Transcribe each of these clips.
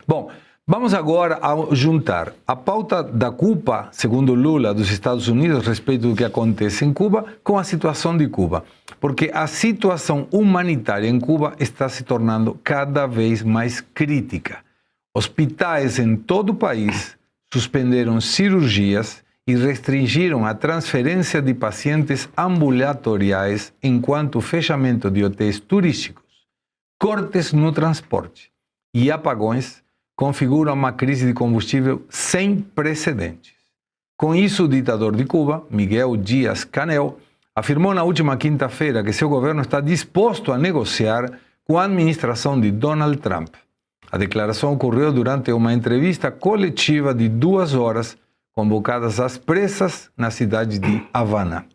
Bom, vamos agora a juntar a pauta da culpa, segundo Lula, dos Estados Unidos, a respeito do que acontece em Cuba, com a situação de Cuba. Porque a situação humanitária em Cuba está se tornando cada vez mais crítica. Hospitais em todo o país suspenderam cirurgias e restringiram a transferência de pacientes ambulatoriais, enquanto o fechamento de hotéis turísticos, cortes no transporte e apagões configuram uma crise de combustível sem precedentes. Com isso, o ditador de Cuba, Miguel Díaz-Canel, afirmou na última quinta-feira que seu governo está disposto a negociar com a administração de Donald Trump. A declaração ocorreu durante uma entrevista coletiva de 2 horas, convocadas às pressas na cidade de Havana.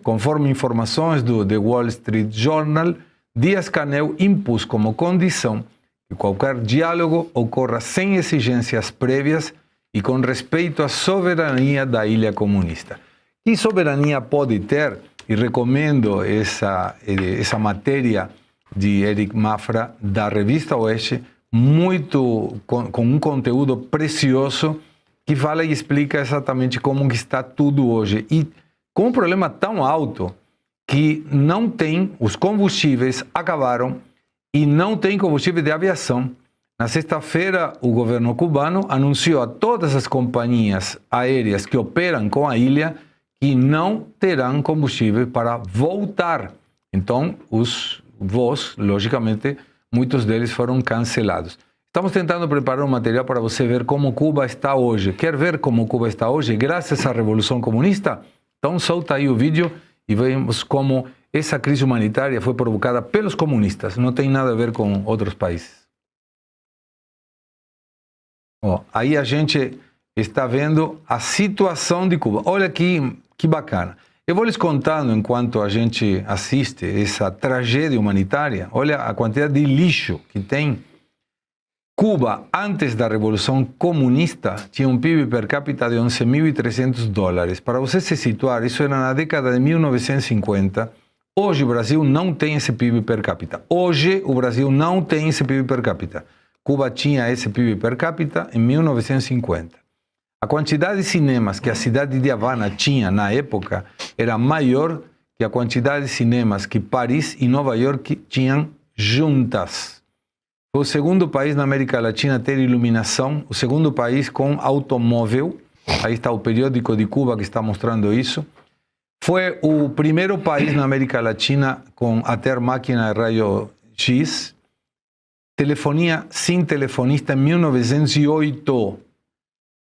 Conforme informações do The Wall Street Journal, Díaz-Canel impôs como condição que qualquer diálogo ocorra sem exigências prévias e com respeito à soberania da ilha comunista. Que soberania pode ter? E recomendo essa matéria de Eric Mafra, da revista Oeste, com um conteúdo precioso, que fala e explica exatamente como está tudo hoje. E com um problema tão alto que não tem, os combustíveis acabaram e não tem combustível de aviação. Na sexta-feira, o governo cubano anunciou a todas as companhias aéreas que operam com a ilha que não terão combustível para voltar. Então, os voos, logicamente, muitos deles foram cancelados. Estamos tentando preparar um material para você ver como Cuba está hoje. Quer ver como Cuba está hoje, graças à Revolução Comunista? Então solta aí o vídeo e vemos como essa crise humanitária foi provocada pelos comunistas. Não tem nada a ver com outros países. Aí a gente está vendo a situação de Cuba. Olha que bacana. Eu vou lhes contando, enquanto a gente assiste essa tragédia humanitária, olha a quantidade de lixo que tem. Cuba, antes da Revolução Comunista, tinha um PIB per capita de $11.300. Para você se situar, isso era na década de 1950. Hoje o Brasil não tem esse PIB per capita. Hoje o Brasil não tem esse PIB per capita. Cuba tinha esse PIB per capita em 1950. A quantidade de cinemas que a cidade de Havana tinha na época era maior que a quantidade de cinemas que Paris e Nova York tinham juntas. Foi o segundo país na América Latina a ter iluminação, o segundo país com automóvel. Aí está o periódico de Cuba que está mostrando isso. Foi o primeiro país na América Latina a ter máquina de raio-x. Telefonia sem telefonista em 1908.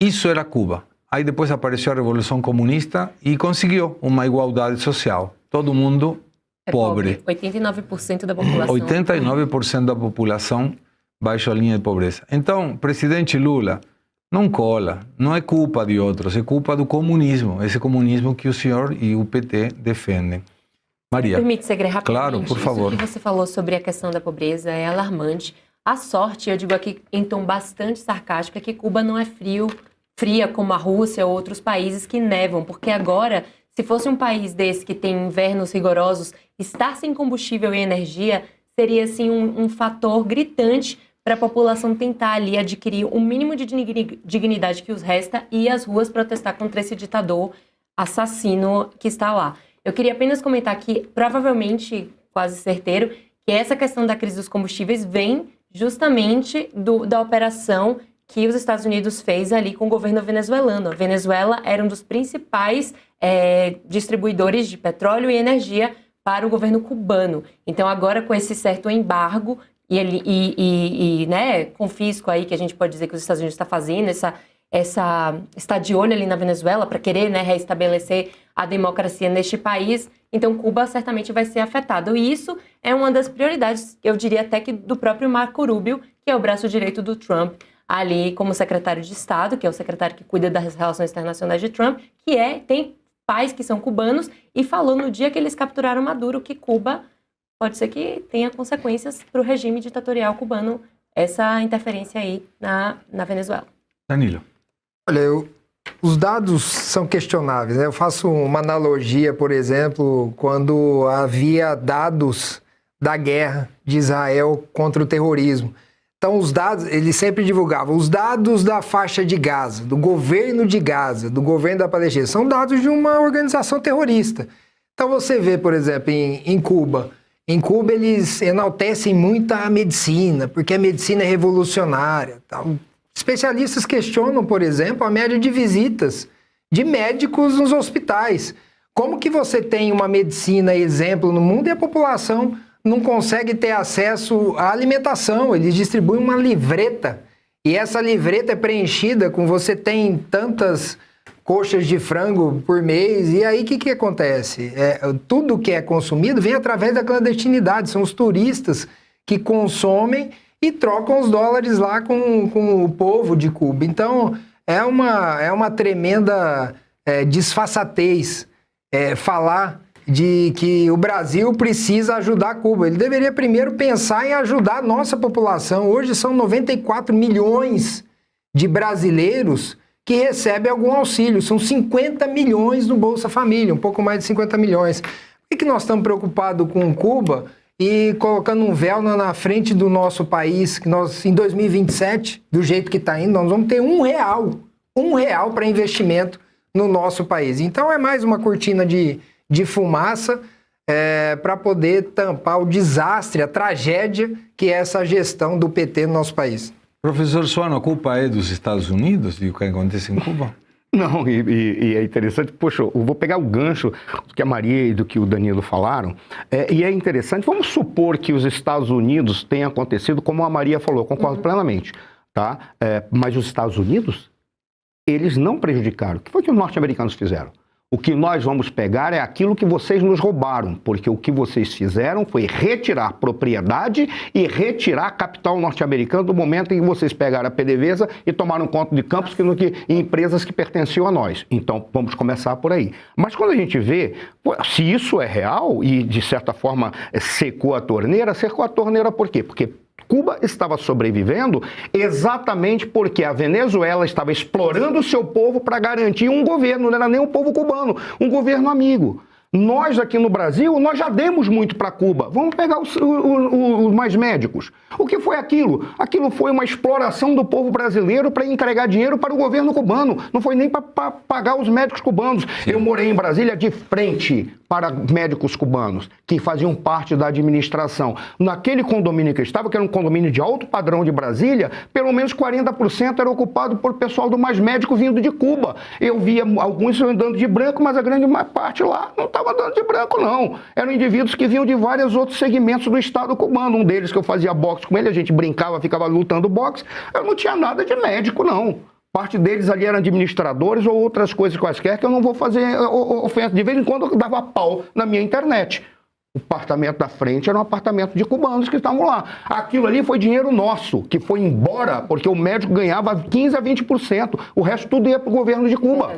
Isso era Cuba. Aí depois apareceu a Revolução Comunista e conseguiu uma igualdade social. Todo mundo pobre. 89% da população. 89% da população baixo a linha de pobreza. Então, presidente Lula, não cola. Não é culpa de outros, é culpa do comunismo. Esse comunismo que o senhor e o PT defendem. Maria. Permite, Segre, rapidamente. Claro, por favor. Isso que você falou sobre a questão da pobreza é alarmante. A sorte, eu digo aqui em tom bastante sarcástico, é que Cuba não é fria como a Rússia ou outros países que nevam, porque agora, se fosse um país desse que tem invernos rigorosos, estar sem combustível e energia seria assim um fator gritante para a população tentar ali adquirir o mínimo de dignidade que os resta e ir às ruas protestar contra esse ditador assassino que está lá. Eu queria apenas comentar que, provavelmente, quase certeiro, que essa questão da crise dos combustíveis vem justamente da operação que os Estados Unidos fez ali com o governo venezuelano. A Venezuela era um dos principais distribuidores de petróleo e energia para o governo cubano. Então, agora com esse certo embargo e né, confisco aí, que a gente pode dizer que os Estados Unidos está fazendo, está de olho ali na Venezuela para querer, né, reestabelecer a democracia neste país. Então, Cuba certamente vai ser afetado. E isso é uma das prioridades, eu diria até que do próprio Marco Rubio, que é o braço direito do Trump, ali como secretário de Estado, que é o secretário que cuida das relações internacionais de Trump, tem pais que são cubanos, e falou no dia que eles capturaram Maduro que Cuba pode ser que tenha consequências para o regime ditatorial cubano, essa interferência aí na Venezuela. Danilo. Olha, os dados são questionáveis, né? Eu faço uma analogia, por exemplo, quando havia dados da guerra de Israel contra o terrorismo. Então, os dados, ele sempre divulgava os dados da faixa de Gaza, do governo de Gaza, do governo da Palestina, são dados de uma organização terrorista. Então, você vê, por exemplo, em Cuba. Em Cuba, eles enaltecem muito a medicina, porque a medicina é revolucionária. Tal. Especialistas questionam, por exemplo, a média de visitas de médicos nos hospitais. Como que você tem uma medicina exemplo no mundo e a população não consegue ter acesso à alimentação? Eles distribuem uma livreta, e essa livreta é preenchida com você tem tantas coxas de frango por mês, e aí o que acontece? Tudo que é consumido vem através da clandestinidade, são os turistas que consomem e trocam os dólares lá com o povo de Cuba. Então, é uma tremenda desfaçatez falar de que o Brasil precisa ajudar Cuba. Ele deveria primeiro pensar em ajudar a nossa população. Hoje são 94 milhões de brasileiros que recebem algum auxílio. São 50 milhões no Bolsa Família, um pouco mais de 50 milhões. Por que nós estamos preocupados com Cuba e colocando um véu na frente do nosso país, que nós, em 2027, do jeito que está indo, nós vamos ter um real para investimento no nosso país. Então, é mais uma cortina de fumaça para poder tampar o desastre, a tragédia que é essa gestão do PT no nosso país. Professor Suano, a culpa é dos Estados Unidos e o que acontece em Cuba? Não, e é interessante, poxa, eu vou pegar o gancho do que a Maria e do que o Danilo falaram, e é interessante, vamos supor que os Estados Unidos tenha acontecido como a Maria falou, concordo plenamente, tá? Mas os Estados Unidos, eles não prejudicaram. O que foi que os norte-americanos fizeram? O que nós vamos pegar é aquilo que vocês nos roubaram, porque o que vocês fizeram foi retirar propriedade e retirar capital norte-americano do momento em que vocês pegaram a PDVSA e tomaram conta de campos e empresas que pertenciam a nós. Então, vamos começar por aí. Mas quando a gente vê, se isso é real e, de certa forma, secou a torneira por quê? Porque Cuba estava sobrevivendo exatamente porque a Venezuela estava explorando o seu povo para garantir um governo, não era nem um povo cubano, um governo amigo. Nós aqui no Brasil, nós já demos muito para Cuba. Vamos pegar os mais médicos. O que foi aquilo? Aquilo foi uma exploração do povo brasileiro para entregar dinheiro para o governo cubano. Não foi nem para pagar os médicos cubanos. Eu morei em Brasília de frente para médicos cubanos, que faziam parte da administração. Naquele condomínio que eu estava, que era um condomínio de alto padrão de Brasília, pelo menos 40% era ocupado por pessoal do mais médico vindo de Cuba. Eu via alguns andando de branco, mas a grande parte lá não estava andando de branco, não. Eram indivíduos que vinham de vários outros segmentos do Estado cubano. Um deles que eu fazia boxe com ele, a gente brincava, ficava lutando boxe. Eu não tinha nada de médico, não. Parte deles ali eram administradores ou outras coisas quaisquer que eu não vou fazer ofensa. De vez em quando eu dava pau na minha internet. O apartamento da frente era um apartamento de cubanos que estavam lá. Aquilo ali foi dinheiro nosso, que foi embora porque o médico ganhava 15% a 20%. O resto tudo ia para o governo de Cuba.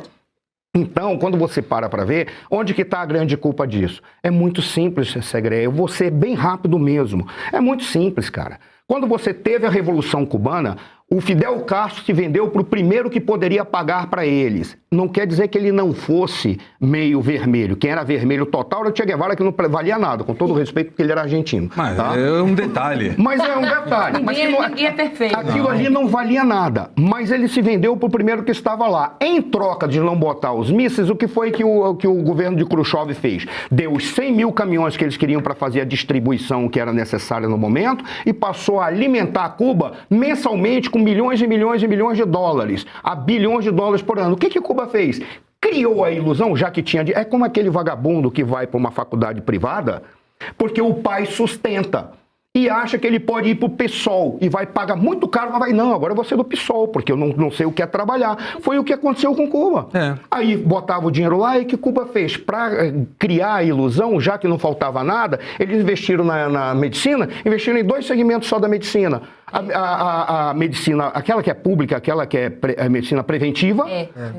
Então, quando você para ver, onde que está a grande culpa disso? É muito simples, Segre. Eu vou ser bem rápido mesmo. É muito simples, cara. Quando você teve a Revolução Cubana, o Fidel Castro se vendeu para o primeiro que poderia pagar para eles. Não quer dizer que ele não fosse meio vermelho. Quem era vermelho total era o Che Guevara, que não valia nada, com todo o respeito, porque ele era argentino. Mas tá? é um detalhe. Mas é um detalhe. Ninguém é perfeito. Aquilo ali não valia nada. Mas ele se vendeu para o primeiro que estava lá. Em troca de não botar os mísseis, o que foi que o governo de Khrushchev fez? Deu os 100 mil caminhões que eles queriam para fazer a distribuição que era necessária no momento e passou a alimentar Cuba mensalmente com milhões e milhões e milhões de dólares, a bilhões de dólares por ano. O que Cuba fez? Criou a ilusão, já que tinha... É como aquele vagabundo que vai para uma faculdade privada porque o pai sustenta e acha que ele pode ir para o PSOL e vai pagar muito caro, mas vai, não, agora eu vou ser do PSOL, porque eu não sei o que é trabalhar. Foi o que aconteceu com Cuba. Aí botava o dinheiro lá e o que Cuba fez? Para criar a ilusão, já que não faltava nada, eles investiram na medicina, investiram em 2 segmentos só da medicina. A medicina, aquela que é pública, aquela que é a medicina preventiva,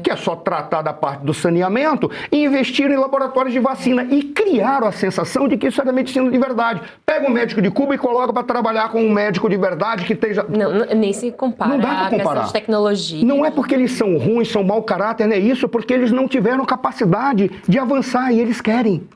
que é só tratar da parte do saneamento, e investiram em laboratórios de vacina e criaram a sensação de que isso era medicina de verdade. Pega um médico de Cuba e coloca para trabalhar com um médico de verdade que esteja... Não, nem se compara. Não dá para comparar. A questão de tecnologia. Não é porque eles são ruins, são mau caráter, não é isso, porque eles não tiveram capacidade de avançar e eles querem.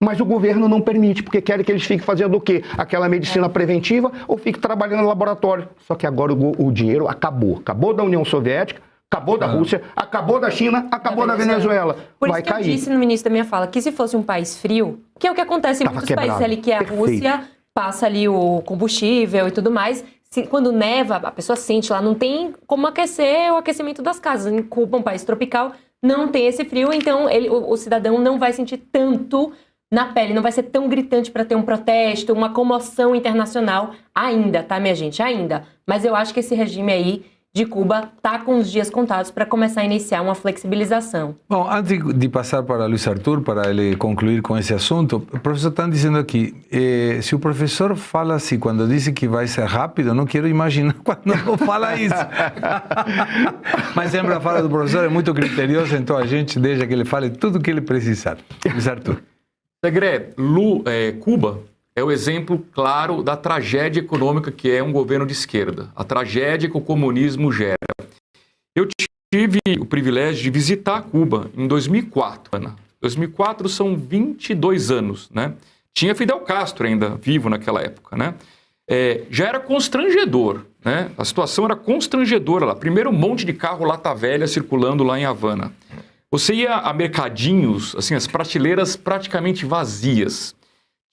Mas o governo não permite, porque querem que eles fiquem fazendo o quê? Aquela medicina preventiva ou fiquem trabalhando no laboratório. Só que agora o dinheiro acabou. Acabou da União Soviética, acabou da Rússia, acabou da China, acabou da Venezuela. Por Vai isso que cair. eu disse no início da minha fala que se fosse um país frio, que é o que acontece em muitos países ali, que a Rússia passa ali o combustível e tudo mais. Quando neva, a pessoa sente lá, não tem como aquecer o aquecimento das casas. Em Cuba, um país tropical, não tem esse frio, então o cidadão não vai sentir tanto na pele, não vai ser tão gritante para ter um protesto, uma comoção internacional ainda, tá, minha gente? Ainda. Mas eu acho que esse regime aí de Cuba está com os dias contados para começar a iniciar uma flexibilização. Bom, antes de passar para Luiz Arthur, para ele concluir com esse assunto, o professor está dizendo aqui, se o professor fala assim, quando diz que vai ser rápido, não quero imaginar quando não fala isso. Mas sempre a fala do professor é muito criteriosa, então a gente deixa que ele fale tudo o que ele precisar. Luiz Arthur. Segre, Cuba é o exemplo claro da tragédia econômica que é um governo de esquerda, a tragédia que o comunismo gera. Eu tive o privilégio de visitar Cuba em 2004, Ana. 2004 são 22 anos, né? Tinha Fidel Castro ainda vivo naquela época, né? Já era constrangedor, né? A situação era constrangedora lá. Primeiro, um monte de carro lata velha circulando lá em Havana. Você ia a mercadinhos, assim, as prateleiras praticamente vazias.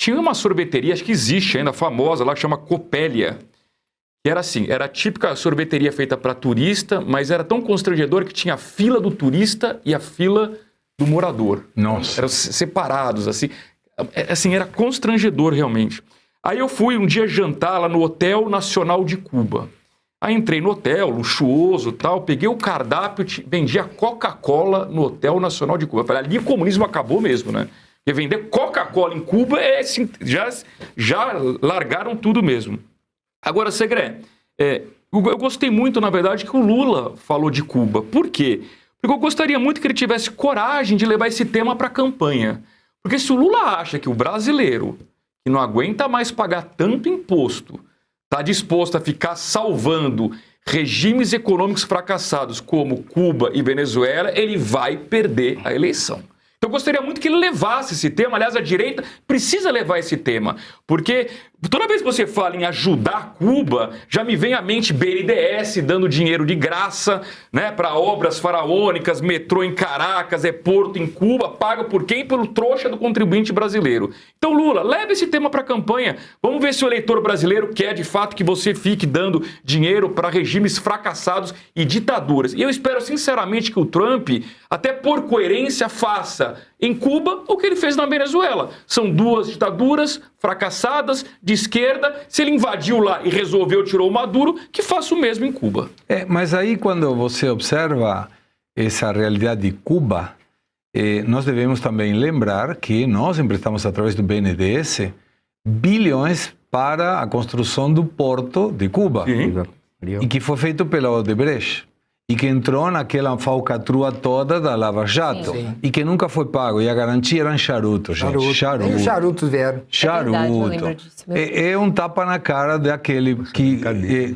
Tinha uma sorveteria, acho que existe ainda, famosa lá, que chama Copélia. Que era assim, era a típica sorveteria feita para turista, mas era tão constrangedor que tinha a fila do turista e a fila do morador. Nossa. Eram separados, assim. Assim, era constrangedor realmente. Aí eu fui um dia jantar lá no Hotel Nacional de Cuba. Aí entrei no hotel, luxuoso e tal, peguei o cardápio, vendia Coca-Cola no Hotel Nacional de Cuba. Eu falei, ali o comunismo acabou mesmo, né? Porque vender Coca-Cola em Cuba assim, já largaram tudo mesmo. Agora, Segre, eu gostei muito, na verdade, que o Lula falou de Cuba. Por quê? Porque eu gostaria muito que ele tivesse coragem de levar esse tema para a campanha. Porque se o Lula acha que o brasileiro, que não aguenta mais pagar tanto imposto, está disposto a ficar salvando regimes econômicos fracassados como Cuba e Venezuela, ele vai perder a eleição. Então, eu gostaria muito que ele levasse esse tema. Aliás, a direita precisa levar esse tema, porque toda vez que você fala em ajudar Cuba, já me vem à mente BNDES dando dinheiro de graça, né, para obras faraônicas, metrô em Caracas, porto em Cuba, paga por quem? Pelo trouxa do contribuinte brasileiro. Então, Lula, leve esse tema para a campanha. Vamos ver se o eleitor brasileiro quer, de fato, que você fique dando dinheiro para regimes fracassados e ditaduras. E eu espero, sinceramente, que o Trump, até por coerência, faça em Cuba o que ele fez na Venezuela. São duas ditaduras fracassadas, de esquerda. Se ele invadiu lá e resolveu, tirou o Maduro, que faça o mesmo em Cuba. Mas aí quando você observa essa realidade de Cuba, nós devemos também lembrar que nós emprestamos através do BNDES bilhões para a construção do porto de Cuba. Sim. E que foi feito pela Odebrecht. E que entrou naquela falcatrua toda da Lava Jato. Sim. E que nunca foi pago. E a garantia era em charuto, gente. Charuto. Nem os charutos vieram. Charuto. É verdade, eu lembro disso mesmo. É um tapa na cara daquele que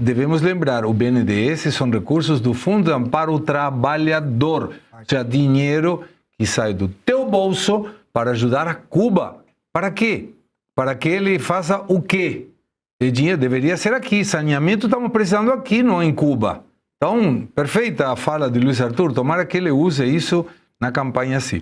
devemos lembrar. O BNDES são recursos do Fundo de Amparo ao Trabalhador. Ou seja, dinheiro que sai do teu bolso para ajudar a Cuba. Para quê? Para que ele faça o quê? O dinheiro deveria ser aqui. Saneamento estamos precisando aqui, não em Cuba. Então, perfeita a fala de Luiz Arthur. Tomara que ele use isso na campanha, sim.